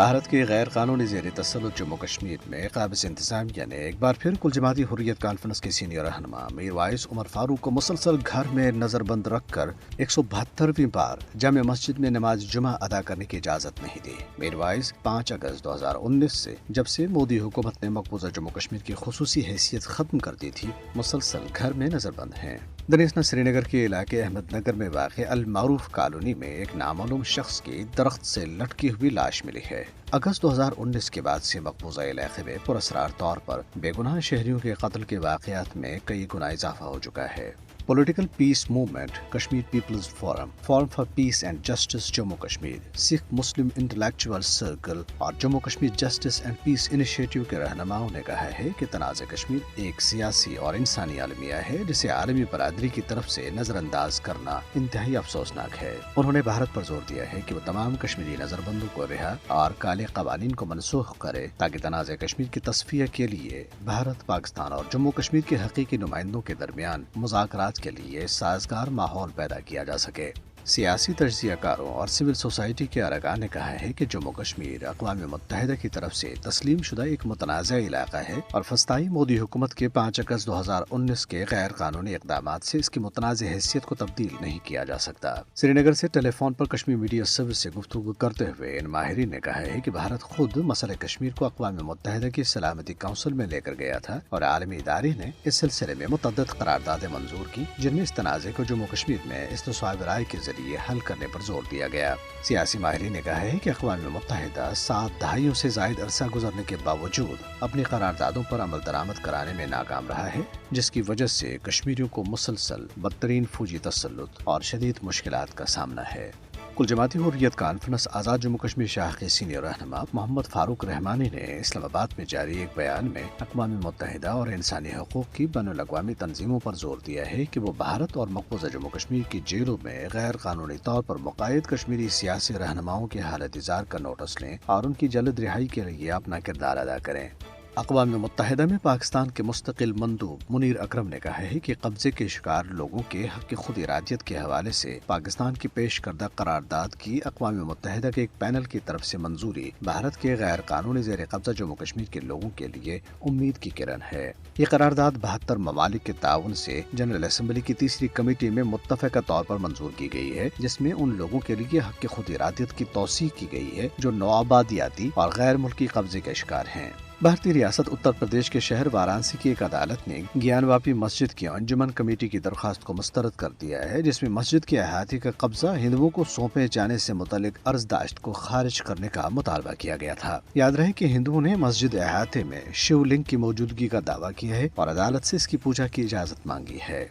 भारत के गैर कानूनी ज़ेर तसल्लुत जम्मू कश्मीर में काबिज़ इंतज़ामिया ने एक बार फिर कुल जमाती हुर्रियत कॉन्फ्रेंस के सीनियर रहनुमा मीरवाइस उमर फारूक को मुसलसल घर में नज़रबंद रखकर 172वीं बार जामे मस्जिद में नमाज जुमा अदा करने की इजाज़त नहीं दी। मीरवाइस 5 अगस्त 2019 से जब से मोदी हुकूमत ने मकबूजा जम्मू कश्मीर की खुसूसी हैसियत ख़त्म कर दी थी, मुसलसल घर में नज़रबंद हैं। दनिस्ना श्रीनगर के इलाके अहमदनगर में वाक़ अल मारूफ कॉलोनी में एक नामालूम शख्स की दरख्त से लटकी हुई लाश मिली है। अगस्त 2019 के बाद से मकबूजा इलाके में पुरअसरार तौर पर बेगुनाह शहरियों के कत्ल के वाक़यात में कई गुना इजाफा हो चुका है। Political peace movement, Kashmir people's forum, forum for peace and justice Jammu Kashmir, Sikh Muslim intellectual circle और Jammu Kashmir justice and peace initiative के रहनुमाओं ने कहा है कि तनाज़ कश्मीर एक सियासी और इंसानी अलमिया है जिसे आलमी बरादरी की तरफ से नजरअंदाज करना इंतहाई अफसोसनाक है। उन्होंने भारत पर जोर दिया है कि वो तमाम कश्मीरी नजरबंदों को रिहा और काले कवानीन को मनसूख करे ताकि तनाज़ कश्मीर की तस्फिया के लिए भारत, पाकिस्तान और जम्मू कश्मीर के हकीकी नुमाइंदों के दरमियान मुज़ाकरात के लिए साजगार माहौल पैदा किया जा सके। सियासी तज्ज़ियाकारों और सिविल सोसाइटी के अरकान ने कहा है कि जम्मू कश्मीर अक़वाम मुत्तहिदा की तरफ से तस्लीम शुदा एक मुतनाज़ा इलाका है और फस्ताई मोदी हुकूमत के 5 अगस्त 2019 के गैर कानूनी इक़दामात से इसकी मुतनाज़ हैसियत को तब्दील नहीं किया जा सकता। श्रीनगर से टेलीफोन पर कश्मीर मीडिया सर्विस से गुफ्तगू करते हुए इन माहिरीन ने कहा है कि भारत खुद मसले कश्मीर को अक़वाम मुत्तहिदा की सलामती काउंसिल में लेकर गया था और आलमी इदारे ने इस सिलसिले में मुतअद्दिद करारदादें मंजूर की, जिनमें इस तनाज़े को जम्मू कश्मीर में इस्तिसाब राय के जरिए हल करने पर जोर दिया गया। सियासी माहिरीन ने कहा है कि अक़वाम मुत्तहिदा 7 दहाइयों से जायद अरसा गुजरने के बावजूद अपनी करारदादों पर अमल दरामद कराने में नाकाम रहा है, जिसकी वजह से कश्मीरियों को मुसलसल बदतरीन फौजी तसल्लुत और शदीद मुश्किलात का सामना है। कुल जमाती हुर्रियत कॉन्फ्रेंस आज़ाद जम्मू कश्मीर शाह के सीनियर रहनुमा मोहम्मद फारूक रहमानी ने इस्लामाबाद में जारी एक बयान में अक़वाम मुत्तहिदा और इंसानी हकूक़ की बैनुल-अक़वामी तंजीमों पर जोर दिया है कि वो भारत और मकबूजा जम्मू कश्मीर की जेलों में गैर कानूनी तौर पर मुक़य्यद कश्मीरी सियासी रहनुमाओं के हालत इज़ार का नोटिस लें और उनकी जल्द रिहाई के लिए अपना किरदार अदा करें। अक़वाम मुत्तहिदा में पाकिस्तान के मुस्तकिल मंदूब मुनीर अकरम ने कहा है कि कब्जे के शिकार लोगों के हक की खुद इरादियत के हवाले से पाकिस्तान की पेश करदा करारदाद की अक़वाम मुत्तहिदा के एक पैनल की तरफ से मंजूरी भारत के गैर कानूनी ज़ेर कब्जा जम्मू कश्मीर के लोगों के लिए उम्मीद की किरण है। ये करारदाद 72 ममालिक के ताउन से जनरल असम्बली की तीसरी कमेटी में मुत्तफ़क़ा तौर पर मंजूर की गई है, जिसमें उन लोगों के लिए हक की खुद इरादियत की तौसीक़ की गई है जो नौआबादियाती और गैर मुल्की कब्जे के शिकार हैं। भारतीय रियासत उत्तर प्रदेश के शहर वाराणसी की एक अदालत ने ज्ञानवापी मस्जिद की अंजुमन कमेटी की दरख्वास्त को मुस्तरद कर दिया है, जिसमें मस्जिद के अहाते का कब्जा हिंदुओं को सौंपे जाने से मुतल्लिक अर्जदाश्त को खारिज करने का मुतालबा किया गया था। याद रहे कि हिंदुओं ने मस्जिद अहाते में शिवलिंग की मौजूदगी का दावा किया है और अदालत से इसकी पूजा की इजाजत मांगी है।